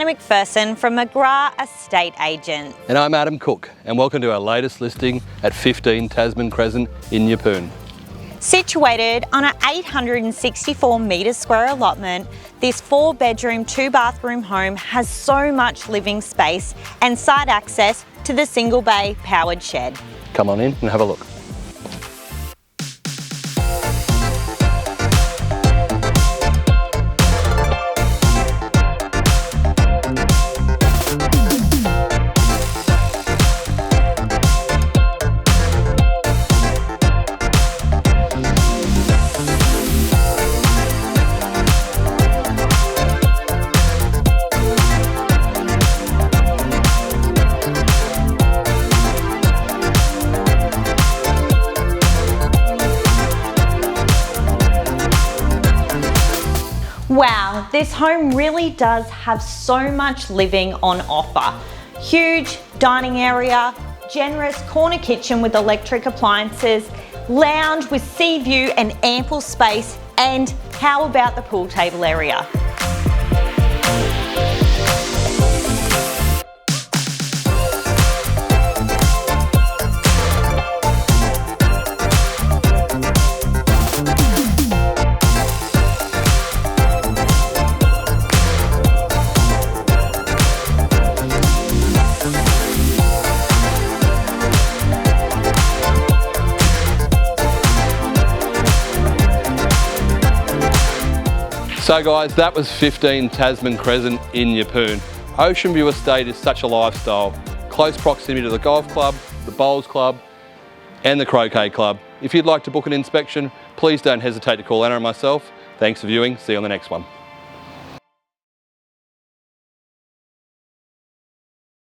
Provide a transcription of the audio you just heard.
Anna McPherson from McGrath Estate Agent. And I'm Adam Cook, and welcome to our latest listing at 15 Tasman Crescent in Yeppoon. Situated on an 864 metre square allotment, this 4-bedroom, 2-bathroom home has so much living space and side access to the single bay powered shed. Come on in and have a look. Wow, this home really does have so much living on offer. Huge dining area, generous corner kitchen with electric appliances, lounge with sea view and ample space, and how about the pool table area? So guys, that was 15 Tasman Crescent in Yeppoon. Ocean View Estate is such a lifestyle. Close proximity to the golf club, the bowls club, and the croquet club. If you'd like to book an inspection, please don't hesitate to call Anna and myself. Thanks for viewing. See you on the next one.